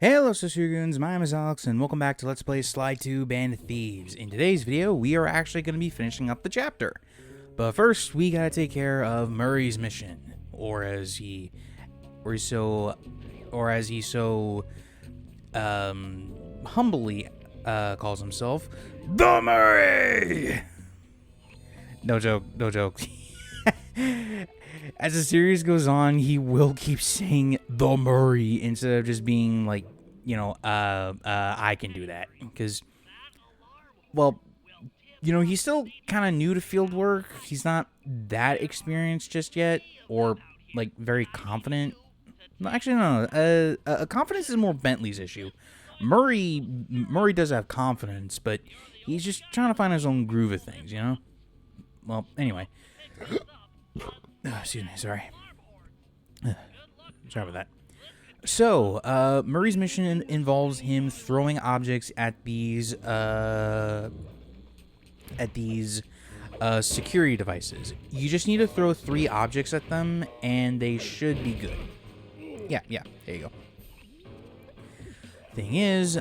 Hello Goons, my name is Alex and welcome back to Let's Play Slide 2 Band Thieves. In today's video, we are actually going to be finishing up the chapter. But first, we gotta take care of Murray's mission, or as he so humbly calls himself, the Murray! No joke, no joke. As the series goes on, he will keep saying the Murray instead of just being like, I can do that. Because, well, he's still kind of new to field work. He's not that experienced just yet, or like very confident. No, actually, no. Confidence is more Bentley's issue. Murray does have confidence, but he's just trying to find his own groove of things, you know? Well, anyway. Excuse me, sorry. Sorry about that. So, Murray's mission involves him throwing objects at these security devices. You just need to throw 3 objects at them, and they should be good. Yeah, there you go. Thing is,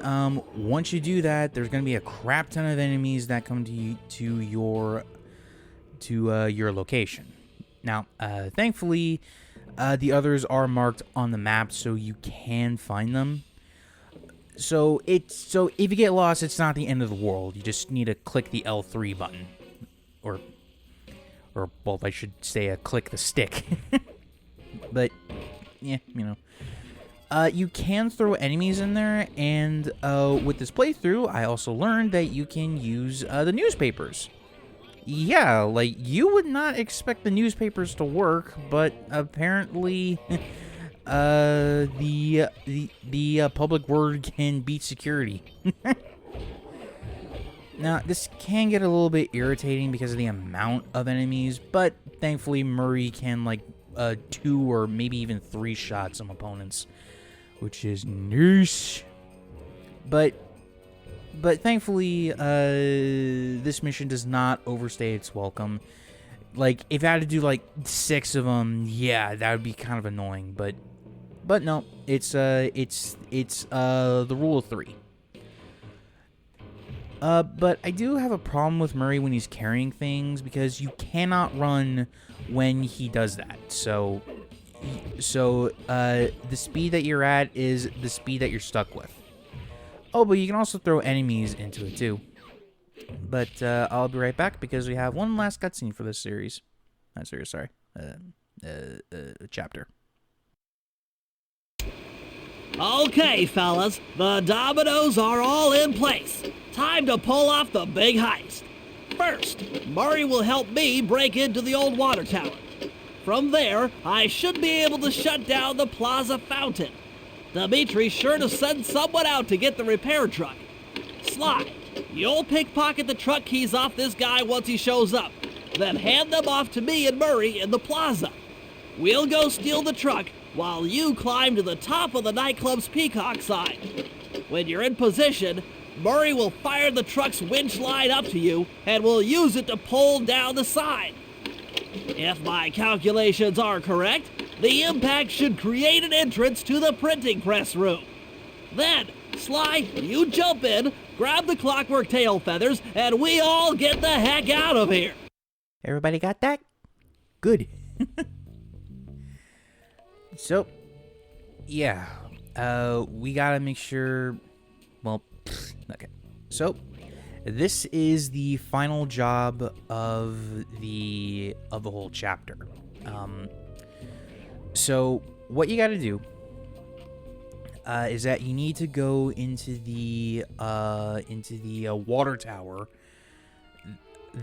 once you do that, there's going to be a crap ton of enemies that come to your location. Now, thankfully, the others are marked on the map, so you can find them. So if you get lost, it's not the end of the world. You just need to click the L3 button, or well, I should say, click the stick. But yeah, you can throw enemies in there, and with this playthrough, I also learned that you can use the newspapers. Yeah, like, you would not expect the newspapers to work, but apparently the public word can beat security. Now, this can get a little bit irritating because of the amount of enemies, but thankfully Murray can, like, 2 or maybe even 3 shot some opponents, which is nice. But thankfully, this mission does not overstay its welcome. Like, if I had to do, like, 6 of them, yeah, that would be kind of annoying. But no, it's the rule of 3. But I do have a problem with Murray when he's carrying things, because you cannot run when he does that. So the speed that you're at is the speed that you're stuck with. Oh, but you can also throw enemies into it, too. But I'll be right back, because we have one last cutscene for this series. Not series, sorry. Chapter. Okay, fellas. The dominoes are all in place. Time to pull off the big heist. First, Murray will help me break into the old water tower. From there, I should be able to shut down the plaza fountain. Dimitri's sure to send someone out to get the repair truck. Sly, you'll pickpocket the truck keys off this guy once he shows up, then hand them off to me and Murray in the plaza. We'll go steal the truck while you climb to the top of the nightclub's peacock sign. When you're in position, Murray will fire the truck's winch line up to you and will use it to pull down the sign. If my calculations are correct, the impact should create an entrance to the printing press room. Then, Sly, you jump in, grab the Clockwerk Tail Feathers, and we all get the heck out of here. Everybody got that? Good. So, yeah. We gotta make sure... Well, okay. So, this is the final job of the whole chapter. So what you got to do is that you need to go into the water tower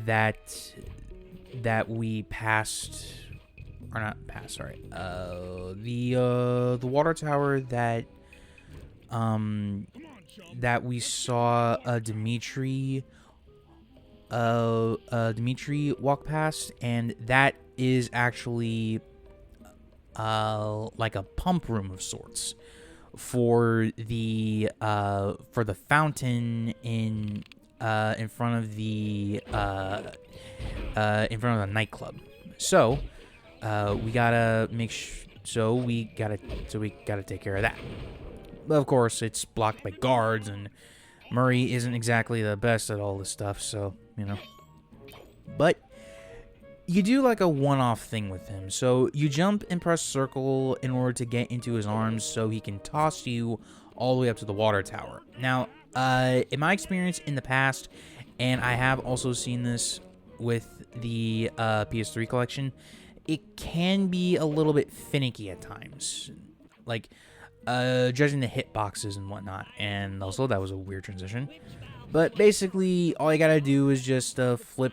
that we passed, or not passed. Sorry, the water tower that we saw Dimitri walk past, and that is actually like a pump room of sorts for the fountain in front of the nightclub. So we gotta make we gotta take care of that. of course, it's blocked by guards, and Murray isn't exactly the best at all this stuff, so, you know. But you do like a one-off thing with him. So you jump and press circle in order to get into his arms so he can toss you all the way up to the water tower. Now, in my experience in the past, and I have also seen this with the PS3 collection, it can be a little bit finicky at times. Like, judging the hitboxes and whatnot. And also, that was a weird transition. But basically, all you gotta do is just flip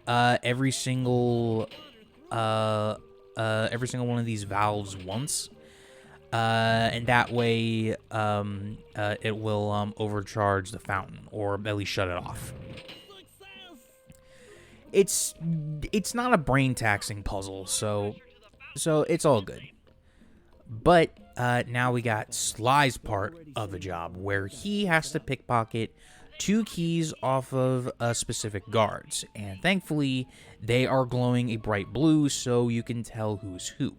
every single one of these valves once, and that way it will overcharge the fountain, or at least shut it off. It's not a brain taxing puzzle, so it's all good. But now we got Sly's part of the job, where he has to pickpocket 2 keys off of specific guards, and thankfully they are glowing a bright blue so you can tell who's who.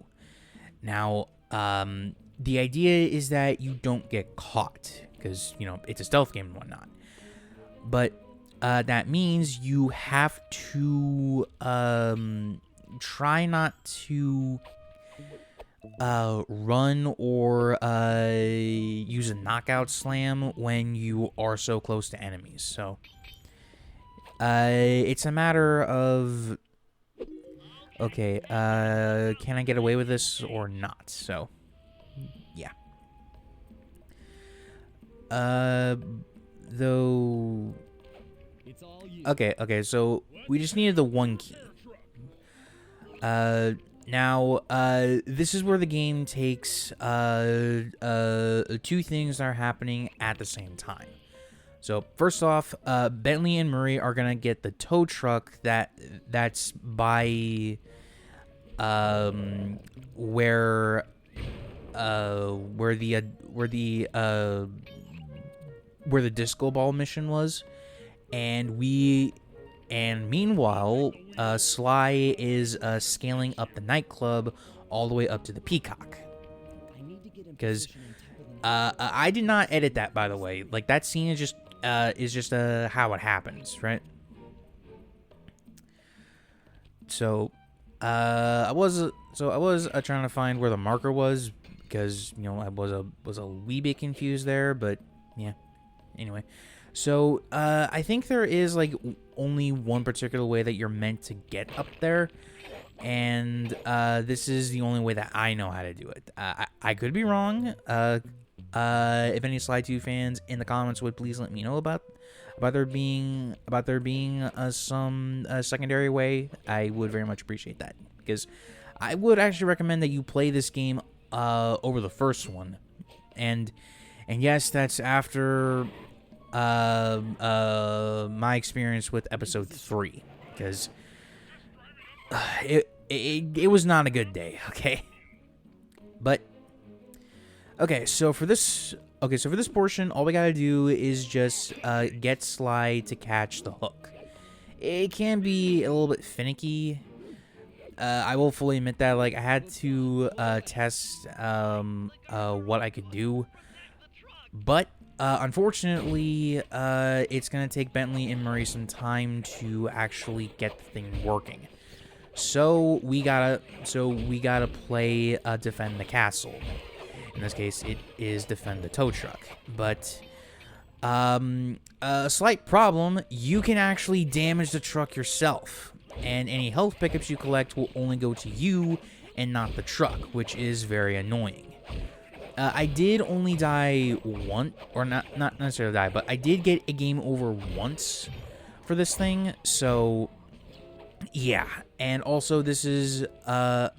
Now, the idea is that you don't get caught, because, you know, it's a stealth game and whatnot. But that means you have to try not to run or use a knockout slam when you are so close to enemies. So it's a matter of, okay, can I get away with this or not? So yeah. Though, okay, so we just needed the 1 key. Now, this is where the game takes 2 things that are happening at the same time. So, first off, Bentley and Murray are gonna get the tow truck that's by where the disco ball mission was, and meanwhile, Sly is scaling up the nightclub all the way up to the Peacock. Because I did not edit that, by the way. Like, that scene is just how it happens, right? So I was trying to find where the marker was, because, you know, I was a wee bit confused there, but yeah. Anyway. So, I think there is, like, only one particular way that you're meant to get up there, and this is the only way that I know how to do it. I could be wrong. If any Sly 2 fans in the comments would please let me know about there being some secondary way, I would very much appreciate that, because I would actually recommend that you play this game over the first one, and yes, that's after my experience with episode 3, because it was not a good day, okay? But okay, so for this portion, all we gotta do is just get Sly to catch the hook. It can be a little bit finicky. I will fully admit that. Like, I had to test what I could do, but unfortunately, it's going to take Bentley and Murray some time to actually get the thing working. So we gotta play defend the castle. In this case, it is defend the tow truck. But a slight problem: you can actually damage the truck yourself, and any health pickups you collect will only go to you and not the truck, which is very annoying. I did only die once, or not necessarily die, but I did get a game over once for this thing, so yeah. And also, this is a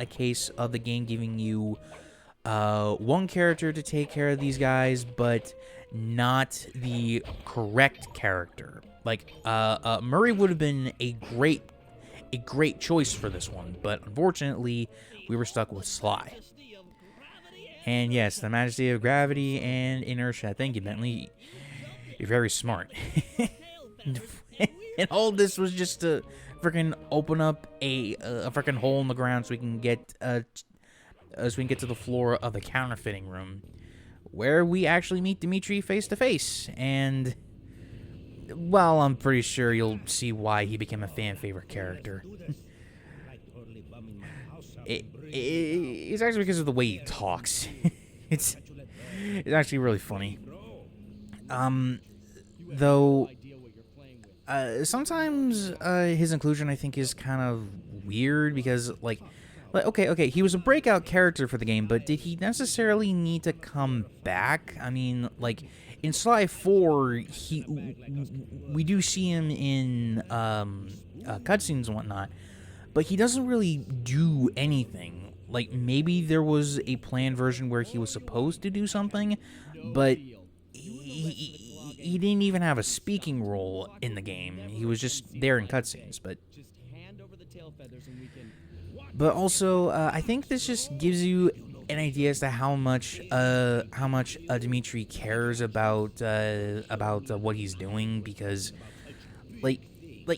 case of the game giving you one character to take care of these guys, but not the correct character. Like, Murray would have been a great choice for this one, but unfortunately, we were stuck with Sly. And yes, the majesty of gravity and inertia. Thank you, Bentley. You're very smart. And all this was just to freaking open up a freaking hole in the ground so we can get to the floor of the counterfeiting room, where we actually meet Dimitri face to face. And, well, I'm pretty sure you'll see why he became a fan favorite character. It's actually because of the way he talks. it's actually really funny. Though sometimes his inclusion, I think, is kind of weird because, like, okay, he was a breakout character for the game, but did he necessarily need to come back? I mean, like, in Sly 4, we do see him in cutscenes and whatnot, but he doesn't really do anything. Like, maybe there was a planned version where he was supposed to do something, but he didn't even have a speaking role in the game. He was just there in cutscenes, but also, I think this just gives you an idea as to how much Dimitri cares about what he's doing, because like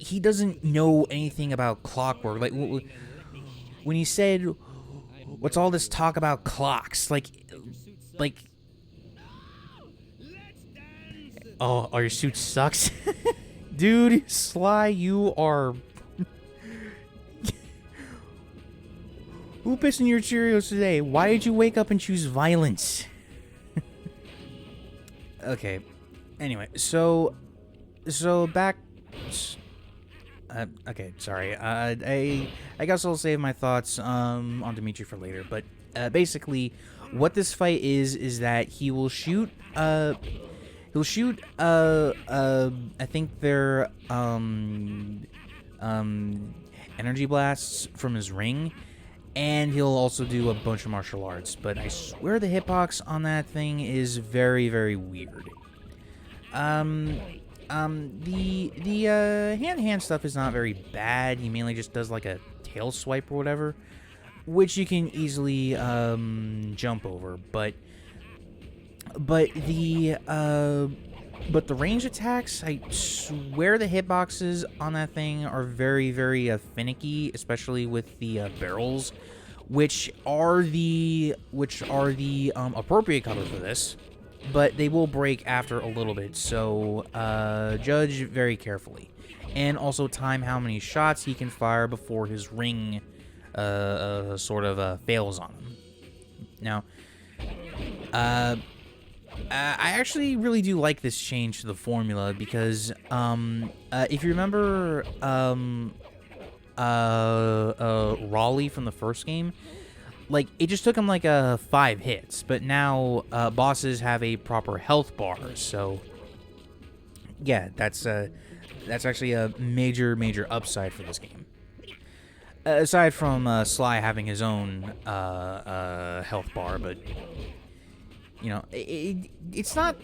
he doesn't know anything about clockwork. Like when he said, "What's all this talk about clocks?" Like, oh, your suit sucks, dude. Sly, you are. Who pissed in your Cheerios today? Why did you wake up and choose violence? Okay. Anyway, so back. Okay, sorry. I guess I'll save my thoughts on Dimitri for later. But basically, what this fight is that he will shoot. He'll shoot. I think they're energy blasts from his ring. And he'll also do a bunch of martial arts, but I swear the hitbox on that thing is very, very weird. The hand-to-hand stuff is not very bad. He mainly just does like a tail swipe or whatever, which you can easily jump over. But the range attacks, I swear the hitboxes on that thing are very, very finicky, especially with the barrels, which are the appropriate color for this, but they will break after a little bit, so judge very carefully. And also time how many shots he can fire before his ring sort of fails on him. Now, I actually really do like this change to the formula because if you remember Raleigh from the first game, like, it just took him like 5 hits, but now bosses have a proper health bar, so yeah, that's actually a major upside for this game. Aside from Sly having his own health bar, but you know, it's not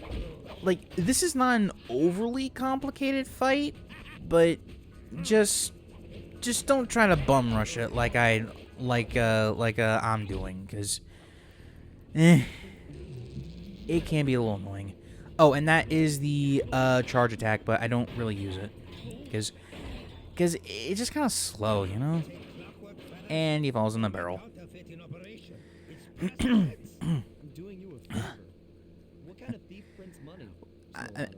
like, this is not an overly complicated fight, but just don't try to bum rush it like I'm doing, because it can be a little annoying. Oh, and that is the charge attack, but I don't really use it because it's just kind of slow, you know. And he falls in the barrel. I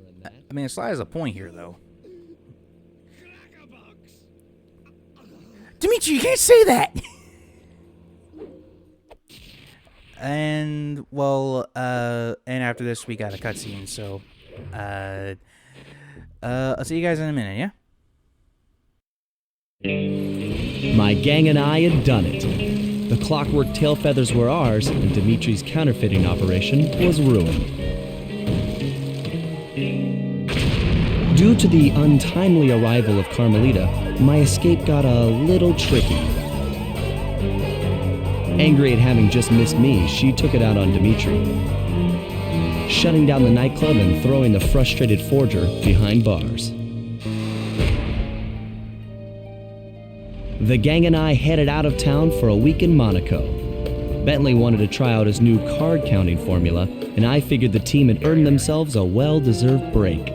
mean, Sly has a point here, though. Dimitri, you can't say that! And, well, and after this, we got a cutscene, so, I'll see you guys in a minute, yeah? My gang and I had done it. The Clockwerk Tail Feathers were ours, and Dimitri's counterfeiting operation was ruined. Due to the untimely arrival of Carmelita, my escape got a little tricky. Angry at having just missed me, she took it out on Dimitri, shutting down the nightclub and throwing the frustrated forger behind bars. The gang and I headed out of town for a week in Monaco. Bentley wanted to try out his new card counting formula, and I figured the team had earned themselves a well-deserved break.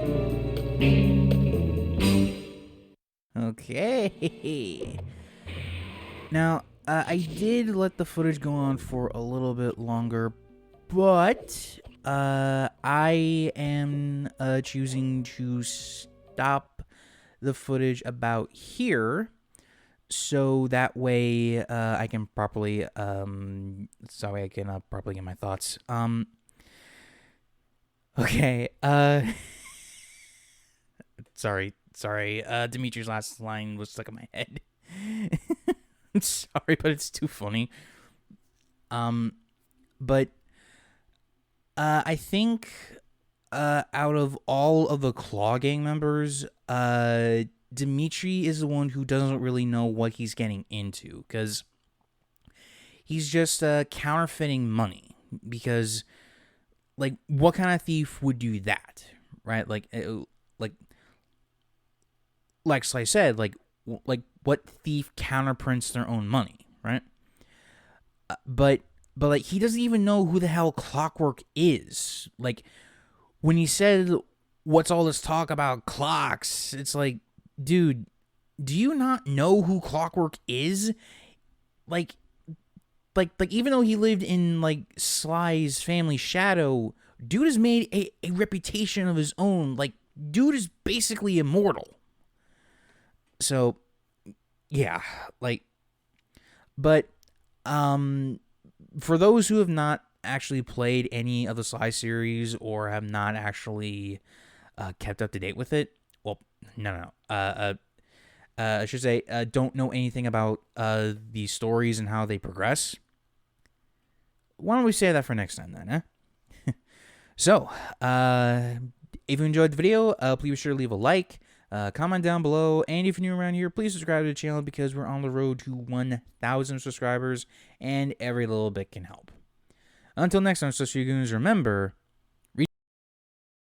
Okay. Now, I did let the footage go on for a little bit longer, but I am choosing to stop the footage about here, so that way I can properly properly get my thoughts. Okay. Sorry. Dimitri's last line was stuck in my head. I'm sorry, but it's too funny. But I think out of all of the Claw Gang members, Dimitri is the one who doesn't really know what he's getting into, because he's just counterfeiting money. Because, like, what kind of thief would do that, right? Like Sly said, like what thief counterprints their own money, right? But like, he doesn't even know who the hell Clockwerk is. Like, when he said, "What's all this talk about clocks?" It's like, dude, do you not know who Clockwerk is? Like even though he lived in like Sly's family shadow, dude has made a reputation of his own. Like, dude is basically immortal. So, yeah, like, but for those who have not actually played any of the Sly series or have not actually kept up to date with it, well, no. I should say, don't know anything about the stories and how they progress. Why don't we say that for next time then, huh? So, if you enjoyed the video, please be sure to leave a like, comment down below, and if you're new around here, please subscribe to the channel because we're on the road to 1,000 subscribers, and every little bit can help. Until next time, so you guys remember,